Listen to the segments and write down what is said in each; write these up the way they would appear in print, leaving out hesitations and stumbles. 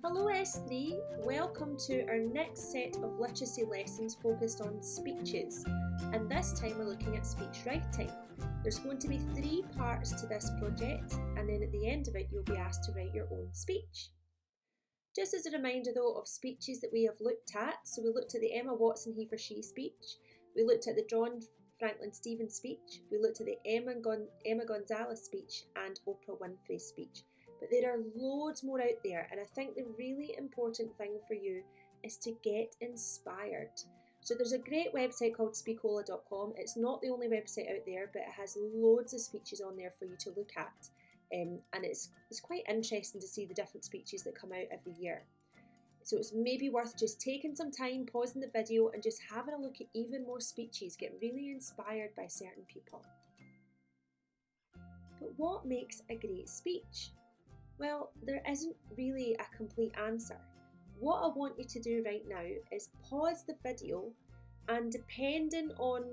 Hello S3, welcome to our next set of literacy lessons focused on speeches, and this time we're looking at speech writing. There's going to be 3 parts to this project, and then at the end of it you'll be asked to write your own speech. Just as a reminder though of speeches that we have looked at, so we looked at the Emma Watson he for she speech, we looked at the John Franklin Stevens speech, we looked at the Emma Gonzalez speech and Oprah Winfrey speech. But there are loads more out there, and I think the really important thing for you is to get inspired. So there's a great website called speakola.com. It's not the only website out there, but it has loads of speeches on there for you to look at. And it's quite interesting to see the different speeches that come out every year. So it's maybe worth just taking some time, pausing the video and just having a look at even more speeches, get really inspired by certain people. But what makes a great speech? Well, there isn't really a complete answer. What I want you to do right now is pause the video, and depending on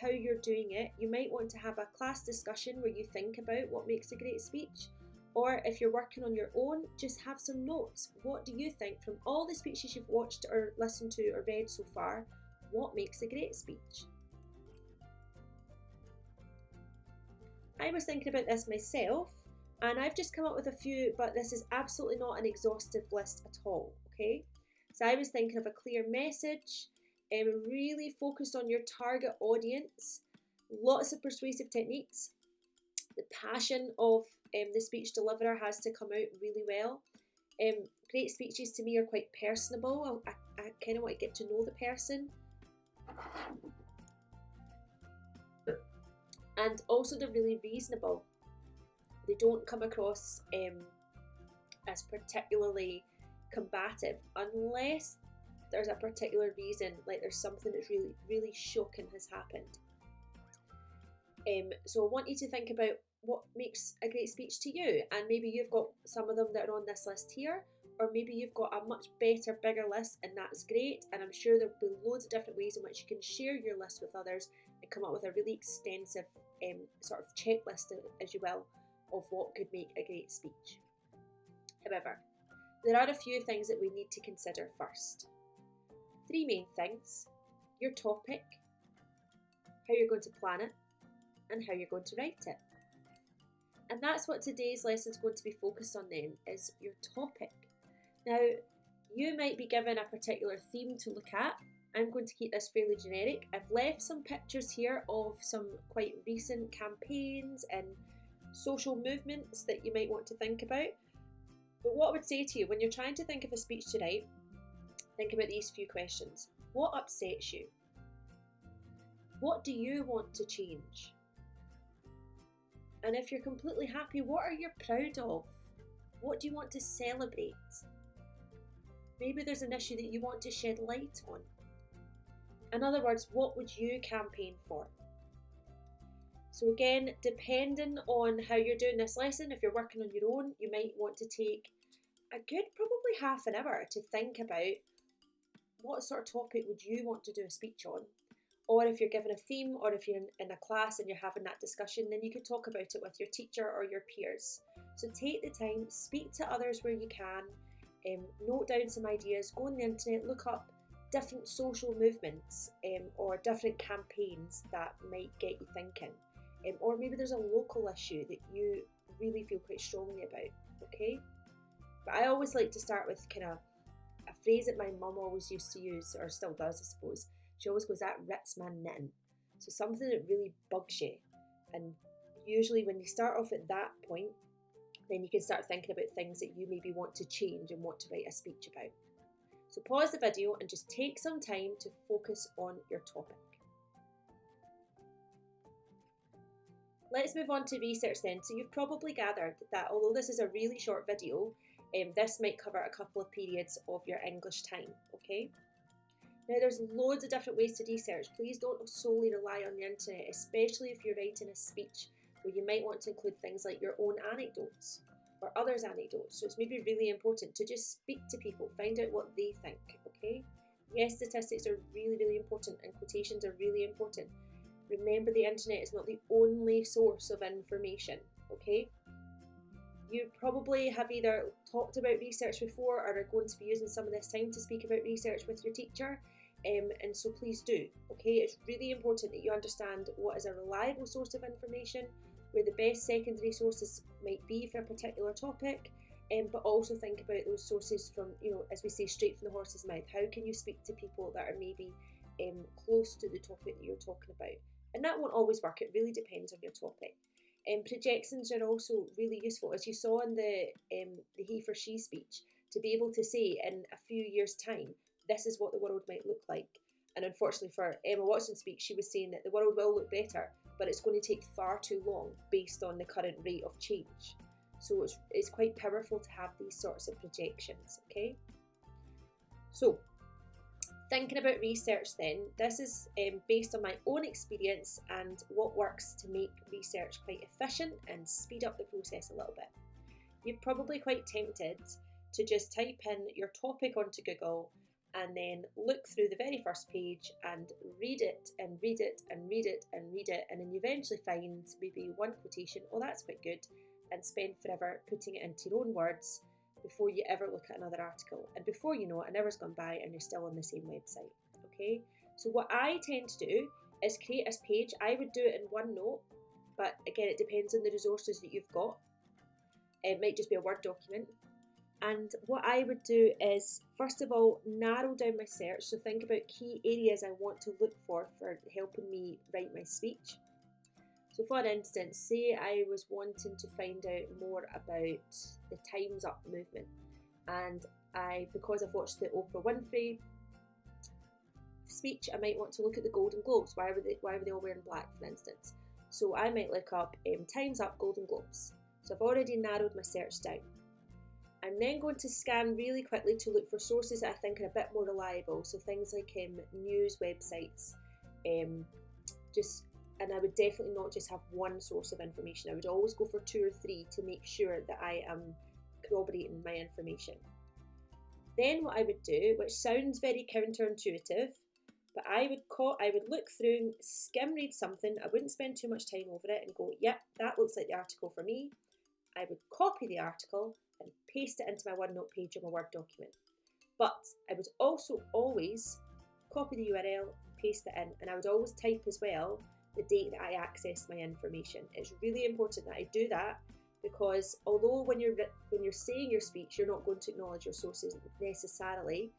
how you're doing it, you might want to have a class discussion where you think about what makes a great speech. Or if you're working on your own, just have some notes. What do you think from all the speeches you've watched or listened to or read so far, what makes a great speech? I was thinking about this myself, and I've just come up with a few, but this is absolutely not an exhaustive list at all, okay? So I was thinking of a clear message, really focused on your target audience, lots of persuasive techniques. The passion of the speech deliverer has to come out really well. Great speeches to me are quite personable. I kind of want to get to know the person. And also they're really reasonable. They don't come across as particularly combative unless there's a particular reason, like there's something that's really, really shocking has happened. So I want you to think about what makes a great speech to you, and maybe you've got some of them that are on this list here, or maybe you've got a much better, bigger list, and that's great, and I'm sure there'll be loads of different ways in which you can share your list with others and come up with a really extensive sort of checklist, as you will, of what could make a great speech. However, there are a few things that we need to consider first. 3 main things: your topic, how you're going to plan it, and how you're going to write it. And that's what today's lesson is going to be focused on then, is your topic. Now, you might be given a particular theme to look at. I'm going to keep this fairly generic. I've left some pictures here of some quite recent campaigns and social movements that you might want to think about. But what I would say to you, when you're trying to think of a speech to write, think about these few questions. What upsets you? What do you want to change? And if you're completely happy, what are you proud of? What do you want to celebrate? Maybe there's an issue that you want to shed light on. In other words, what would you campaign for? So again, depending on how you're doing this lesson, if you're working on your own, you might want to take a good probably half an hour to think about what sort of topic would you want to do a speech on. Or if you're given a theme, or if you're in a class and you're having that discussion, then you could talk about it with your teacher or your peers. So take the time, speak to others where you can, note down some ideas, go on the internet, look up different social movements or different campaigns that might get you thinking. Or maybe there's a local issue that you really feel quite strongly about, okay? But I always like to start with kind of a phrase that my mum always used to use, or still does, I suppose. She always goes, that rips my knitting. So something that really bugs you. And usually when you start off at that point, then you can start thinking about things that you maybe want to change and want to write a speech about. So pause the video and just take some time to focus on your topic. Let's move on to research then. So you've probably gathered that although this is a really short video, this might cover a couple of periods of your English time, okay? Now there's loads of different ways to research. Please don't solely rely on the internet, especially if you're writing a speech where you might want to include things like your own anecdotes or others' anecdotes. So it's maybe really important to just speak to people, find out what they think, okay? Yes, statistics are really, really important and quotations are really important. Remember, the internet is not the only source of information, okay? You probably have either talked about research before or are going to be using some of this time to speak about research with your teacher. And so please do, okay? It's really important that you understand what is a reliable source of information, where the best secondary sources might be for a particular topic, but also think about those sources from, as we say, straight from the horse's mouth. How can you speak to people that are maybe close to the topic that you're talking about? And that won't always work. It really depends on your topic. Projections are also really useful, as you saw in the he for she speech, to be able to say in a few years' time, this is what the world might look like. And unfortunately for Emma Watson's speech, she was saying that the world will look better, but it's going to take far too long based on the current rate of change. So it's quite powerful to have these sorts of projections, okay? So, thinking about research then, this is based on my own experience and what works to make research quite efficient and speed up the process a little bit. You're probably quite tempted to just type in your topic onto Google and then look through the very first page and read it and read it and read it and read it, and then you eventually find maybe one quotation, oh that's quite good, and spend forever putting it into your own words before you ever look at another article. And before you know it, an hour's gone by and you're still on the same website, okay? So what I tend to do is create a page. I would do it in OneNote, but again, it depends on the resources that you've got. It might just be a Word document. And what I would do is, first of all, narrow down my search. So think about key areas I want to look for helping me write my speech. So for instance, say I was wanting to find out more about the Time's Up movement, and because I've watched the Oprah Winfrey speech, I might want to look at the Golden Globes. Why were they all wearing black, for instance? So I might look up Time's Up Golden Globes. So I've already narrowed my search down. I'm then going to scan really quickly to look for sources that I think are a bit more reliable. So things like news websites, and I would definitely not just have one source of information. I would always go for 2 or 3 to make sure that I am corroborating my information. Then what I would do, which sounds very counterintuitive, but I would look through and skim read something. I wouldn't spend too much time over it and go, yep, that looks like the article for me. I would copy the article and paste it into my OneNote page or my Word document. But I would also always copy the URL, paste it in, and I would always type as well the date that I accessed my information. It's really important that I do that, because although when you're saying your speech, you're not going to acknowledge your sources necessarily,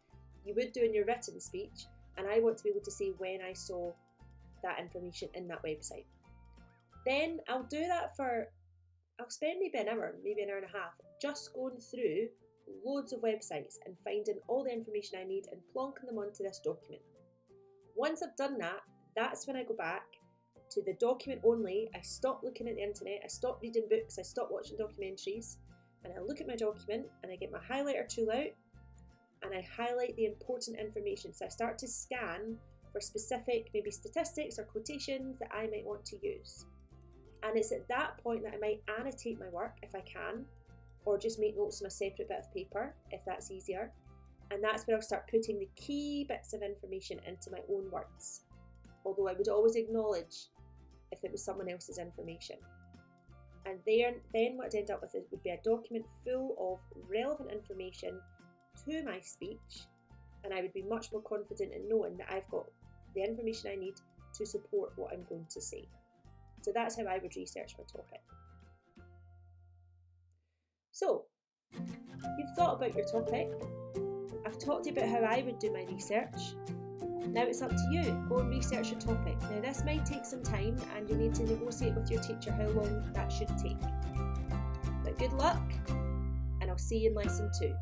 you would do in your written speech, and I want to be able to say when I saw that information in that website. Then I'll do that I'll spend maybe an hour and a half just going through loads of websites and finding all the information I need and plonking them onto this document. Once I've done that, that's when I go back to the document only. I stop looking at the internet, I stop reading books, I stop watching documentaries, and I look at my document and I get my highlighter tool out and I highlight the important information. So I start to scan for specific maybe statistics or quotations that I might want to use. And it's at that point that I might annotate my work if I can, or just make notes on a separate bit of paper if that's easier. And that's where I'll start putting the key bits of information into my own words. Although I would always acknowledge if it was someone else's information. And then what I'd end up with would be a document full of relevant information to my speech, and I would be much more confident in knowing that I've got the information I need to support what I'm going to say. So that's how I would research my topic. So, you've thought about your topic. I've talked to you about how I would do my research. Now it's up to you. Go and research your topic. Now this might take some time and you need to negotiate with your teacher how long that should take. But good luck, and I'll see you in lesson 2.